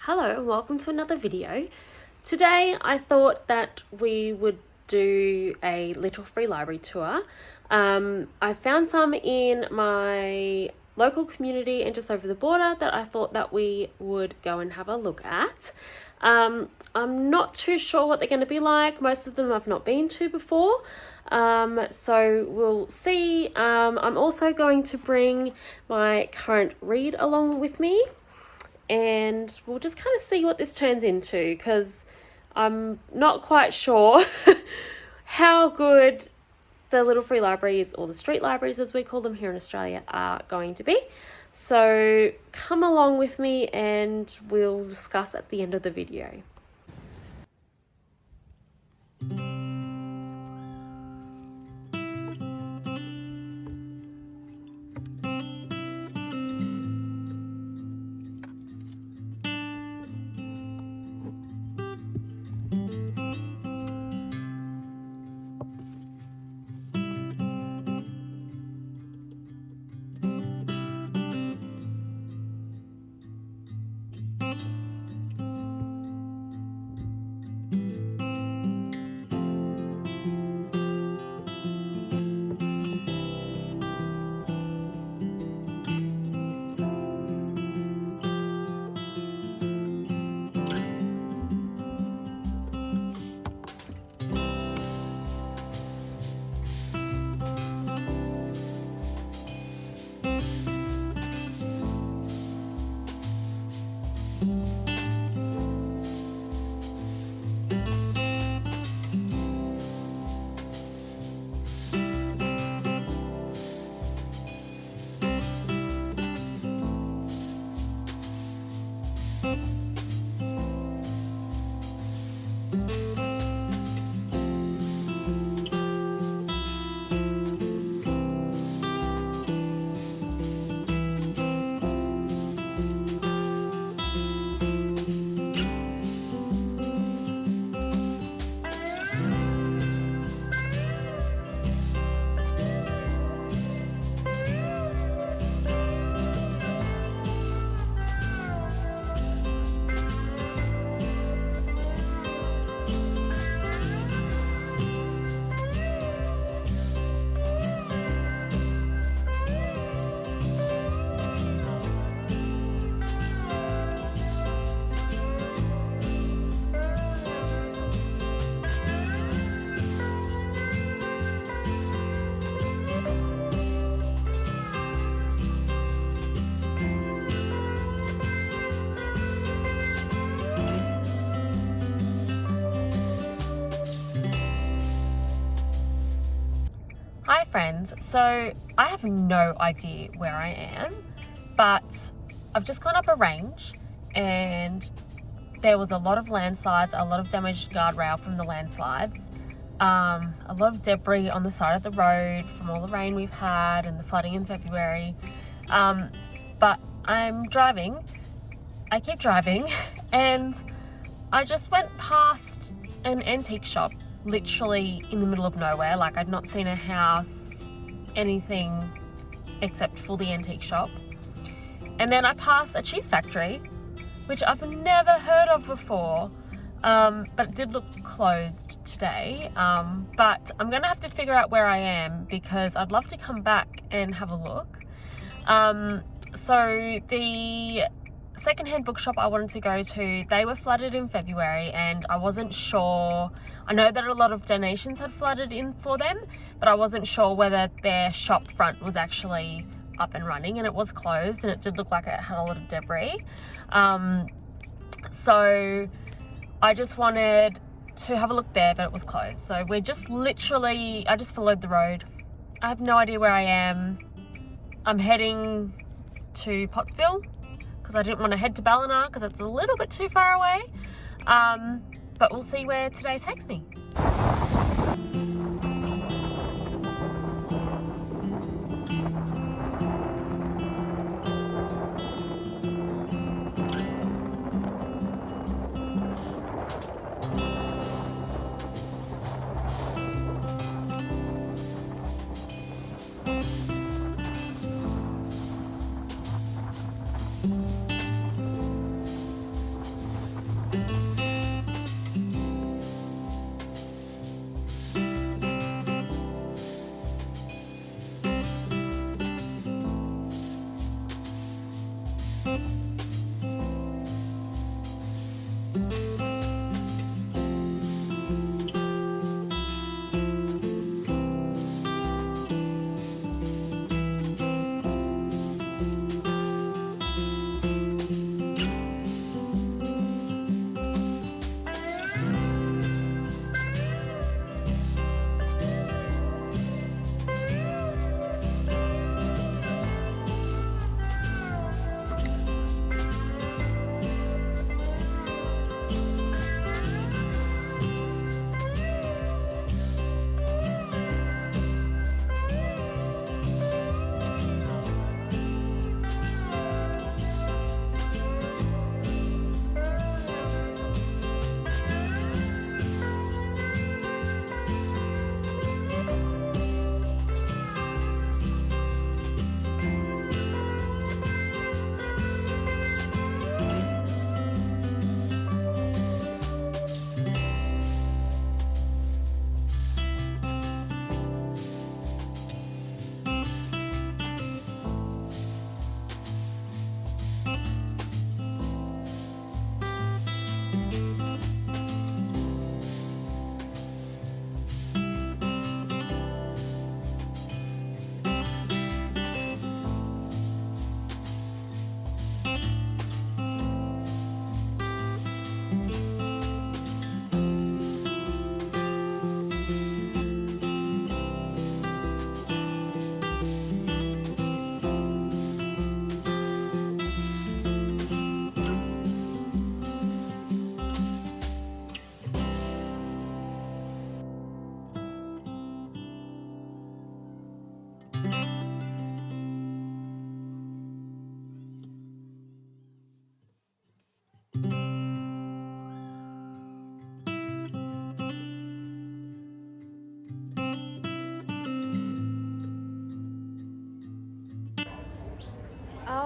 Hello and welcome to another video. Today I thought that we would do a little free library tour. I found some in my local community and just over the border that I thought that we would go and have a look at. I'm not too sure what they're going to be like. Most of them I've not been to before. So we'll see. I'm also going to bring my current read along with me. And we'll just kind of see what this turns into, because I'm not quite sure how good the little free libraries, or the street libraries as we call them here in Australia, are going to be. So come along with me and we'll discuss at the end of the video. Hi friends, so I have no idea where I am, but I've just gone up a range and there was a lot of landslides, a lot of damaged guardrail from the landslides, a lot of debris on the side of the road from all the rain we've had and the flooding in February. But I keep driving, and I just went past an antique shop literally in the middle of nowhere. Like, I'd not seen a house, anything except for the antique shop. And then I passed a cheese factory, which I've never heard of before, but it did look closed today. But I'm gonna have to figure out where I am, because I'd love to come back and have a look. So the secondhand bookshop I wanted to go to, they were flooded in February, and I wasn't sure. I know that a lot of donations had flooded in for them, but I wasn't sure whether their shop front was actually up and running, and it was closed, and it did look like it had a lot of debris. So I just wanted to have a look there, but it was closed. So we're just literally, I just followed the road. I have no idea where I am. I'm heading to Pottsville, because I didn't want to head to Ballina because it's a little bit too far away. But we'll see where today takes me.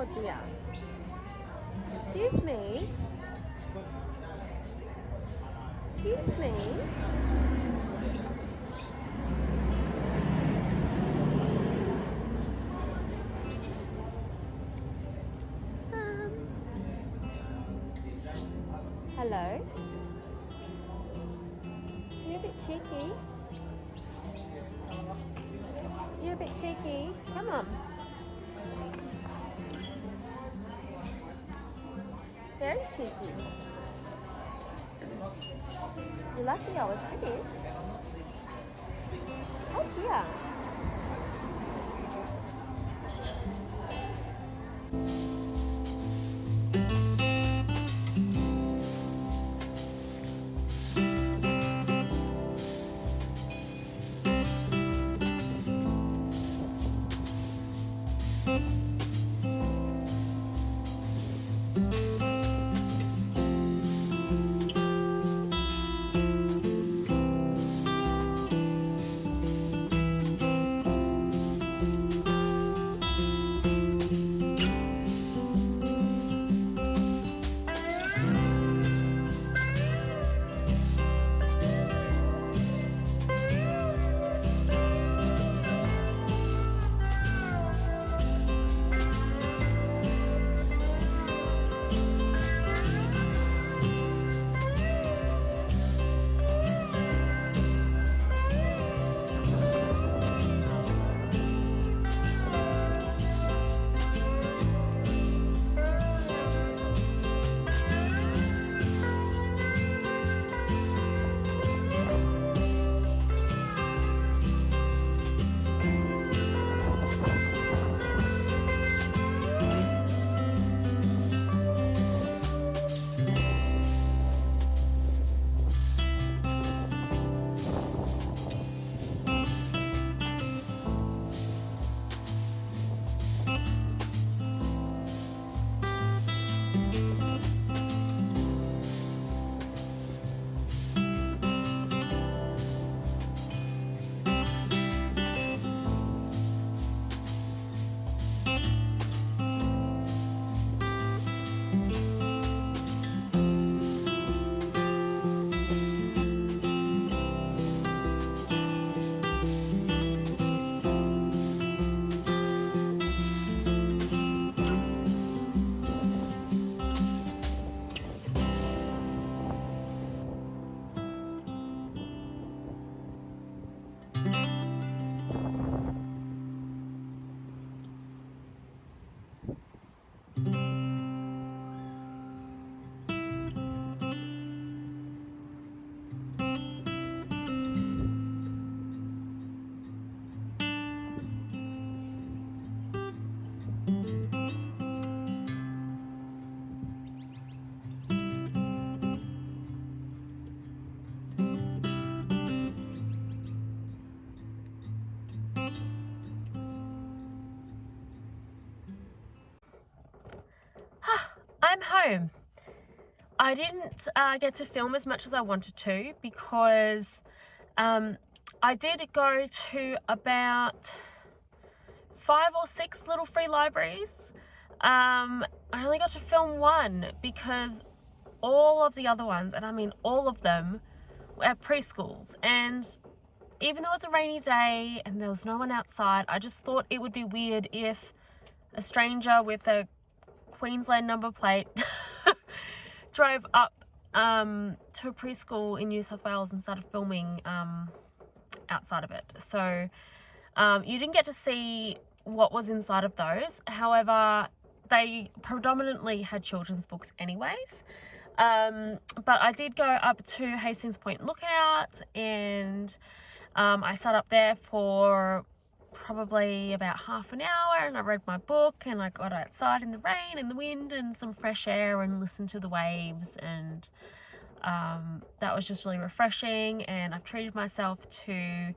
Oh dear. Excuse me. Excuse me. Hello? You're a bit cheeky. You're a bit cheeky. Come on. Very cheeky. You're lucky I was finished. Oh dear. I'm home. I didn't get to film as much as I wanted to because I did go to about 5 or 6 little free libraries. I only got to film one because all of the other ones, and I mean all of them, were at preschools. And even though it's a rainy day and there was no one outside, I just thought it would be weird if a stranger with a Queensland number plate drove up to a preschool in New South Wales and started filming outside of it. So you didn't get to see what was inside of those. However, they predominantly had children's books anyways. But I did go up to Hastings Point Lookout, and I sat up there for probably about half an hour, and I read my book, and I got outside in the rain and the wind and some fresh air and listened to the waves, and that was just really refreshing. And I've treated myself to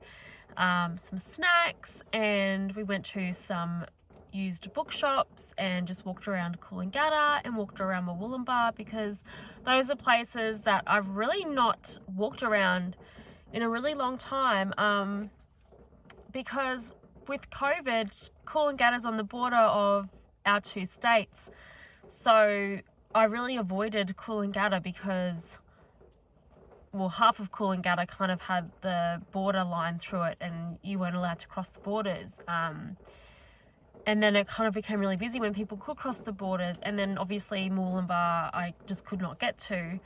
some snacks, and we went to some used bookshops and just walked around Coolangatta and walked around Murwillumbah, because those are places that I've really not walked around in a really long time, because with COVID, Coolangatta's on the border of our two states. So I really avoided Coolangatta because, well, half of Coolangatta kind of had the border line through it and you weren't allowed to cross the borders. And then it kind of became really busy when people could cross the borders. And then obviously Mooloolaba I just could not get to.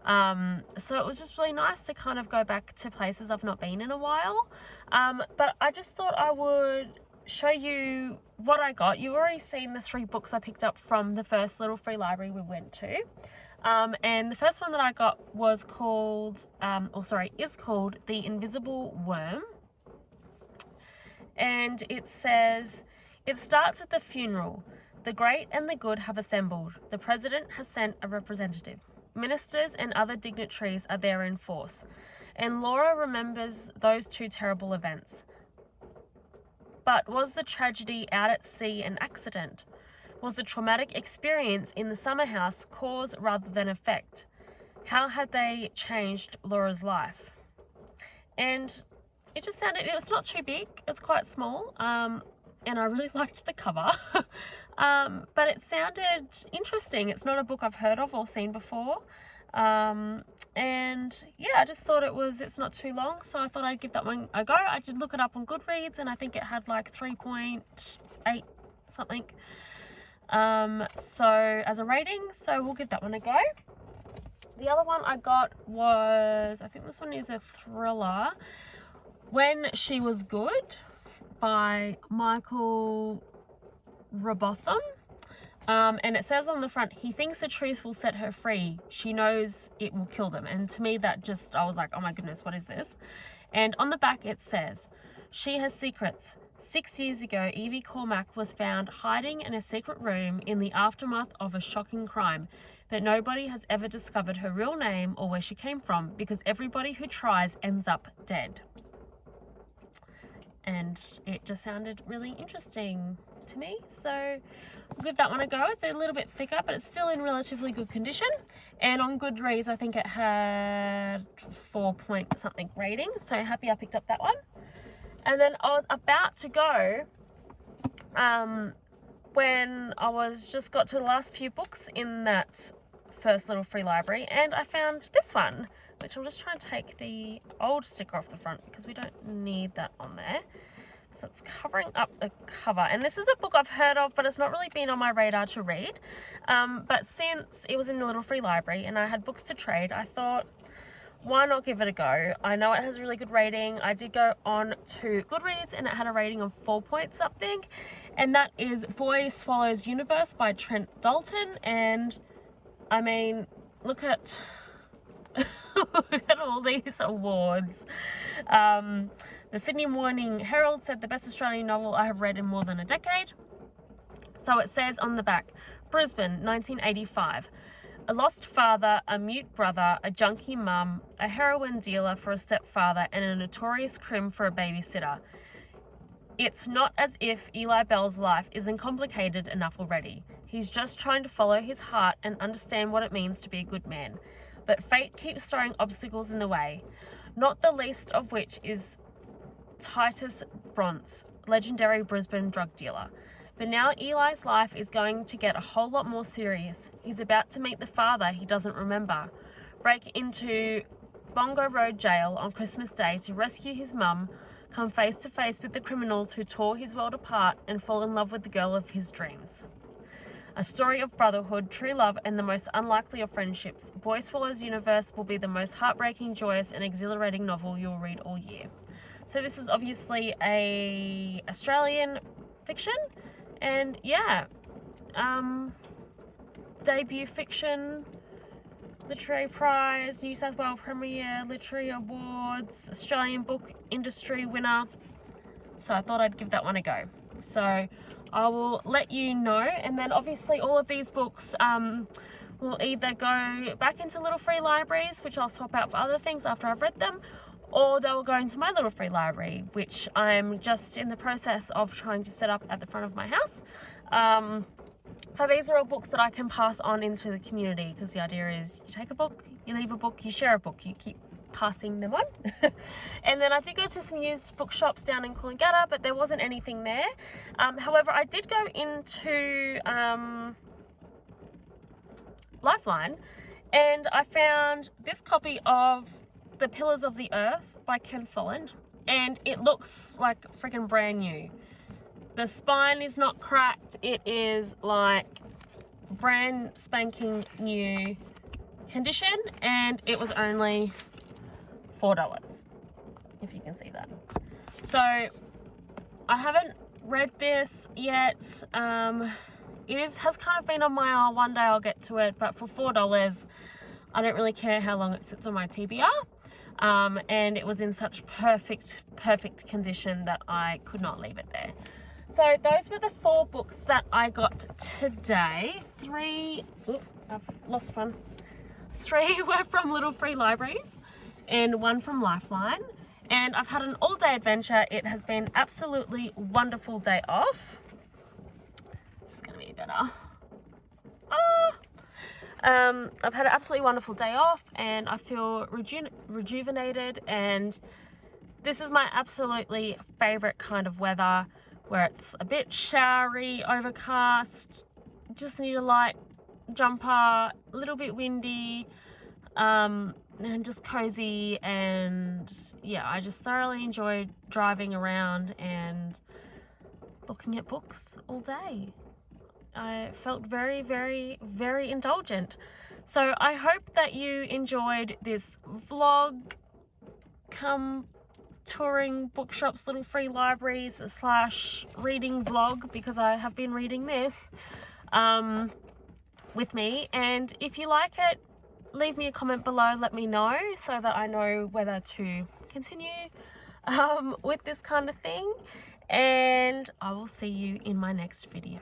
So it was just really nice to kind of go back to places I've not been in a while. But I just thought I would show you what I got. You've already seen the 3 books I picked up from the first little free library we went to. And the first one that I got was called, is called The Invisible Worm. And it says, it starts with the funeral. The great and the good have assembled. The president has sent a representative. Ministers and other dignitaries are there in force. And Laura remembers those 2 terrible events. But was the tragedy out at sea an accident? Was the traumatic experience in the summer house cause rather than effect? How had they changed Laura's life? And it just sounded, it's not too big, it's quite small, and I really liked the cover. But it sounded interesting. It's not a book I've heard of or seen before. And yeah, I just thought it's not too long, so I thought I'd give that one a go. I did look it up on Goodreads and I think it had like 3.8 something. So as a rating, so we'll give that one a go. The other one I got was, I think this one is a thriller, When She Was Good by Michael Robotham. And it says on the front, he thinks the truth will set her free. She knows it will kill them. And to me, that just, I was like, oh my goodness, what is this? And on the back it says, she has secrets. 6 years ago, Evie Cormack was found hiding in a secret room in the aftermath of a shocking crime. But nobody has ever discovered her real name or where she came from, because everybody who tries ends up dead. And it just sounded really interesting to me, so we'll give that one a go. It's a little bit thicker, but it's still in relatively good condition, and on Goodreads I think it had 4 point something rating, so happy I picked up that one. And then I was about to go when I was just got to the last few books in that first little free library, and I found this one, which I'm just trying to take the old sticker off the front because we don't need that on there. So it's covering up the cover. And this is a book I've heard of, but it's not really been on my radar to read. But since it was in the little free library and I had books to trade, I thought, why not give it a go? I know it has a really good rating. I did go on to Goodreads and it had a rating of 4 point something. And that is Boy Swallows Universe by Trent Dalton. And I mean, look at... look at all these awards. The Sydney Morning Herald said the best Australian novel I have read in more than a decade. So it says on the back, Brisbane, 1985. A lost father, a mute brother, a junkie mum, a heroin dealer for a stepfather, and a notorious crim for a babysitter. It's not as if Eli Bell's life isn't complicated enough already. He's just trying to follow his heart and understand what it means to be a good man. But fate keeps throwing obstacles in the way, not the least of which is Titus Bronce, legendary Brisbane drug dealer. But now Eli's life is going to get a whole lot more serious. He's about to meet the father he doesn't remember, break into Bongo Road Jail on Christmas Day to rescue his mum, come face to face with the criminals who tore his world apart, and fall in love with the girl of his dreams. A story of brotherhood, true love, and the most unlikely of friendships. Boy Swallows Universe will be the most heartbreaking, joyous, and exhilarating novel you'll read all year. So this is obviously a Australian fiction, and yeah, debut fiction, Literary Prize, New South Wales Premier Literary Awards, Australian Book Industry winner. So I thought I'd give that one a go. So I will let you know, and then obviously all of these books will either go back into little free libraries, which I'll swap out for other things after I've read them, or they will go into my little free library, which I'm just in the process of trying to set up at the front of my house. So these are all books that I can pass on into the community, because the idea is you take a book, you leave a book, you share a book, you keep passing them on. And then I did go to some used bookshops down in Coolangatta, but there wasn't anything there. However, I did go into Lifeline, and I found this copy of The Pillars of the Earth by Ken Folland, and it looks like freaking brand new. The spine is not cracked. It is like brand spanking new condition, and it was only $4, if you can see that. So I haven't read this yet. Has kind of been on my one day I'll get to it, but for $4 I don't really care how long it sits on my TBR. And it was in such perfect condition that I could not leave it there. So those were the 4 books that I got today. 3 were from Little Free Libraries and 1 from Lifeline. And I've had an all-day adventure. It has been absolutely wonderful day off. This is gonna be better. I've had an absolutely wonderful day off, and I feel rejuvenated, and this is my absolutely favorite kind of weather, where it's a bit showery, overcast, just need a light jumper, a little bit windy, and just cozy. And yeah, I just thoroughly enjoyed driving around and looking at books all day. I felt very indulgent. So I hope that you enjoyed this vlog come touring bookshops, Little Free Libraries / reading vlog, because I have been reading this with me. And if you like it, leave me a comment below, let me know, so that I know whether to continue with this kind of thing. And I will see you in my next video.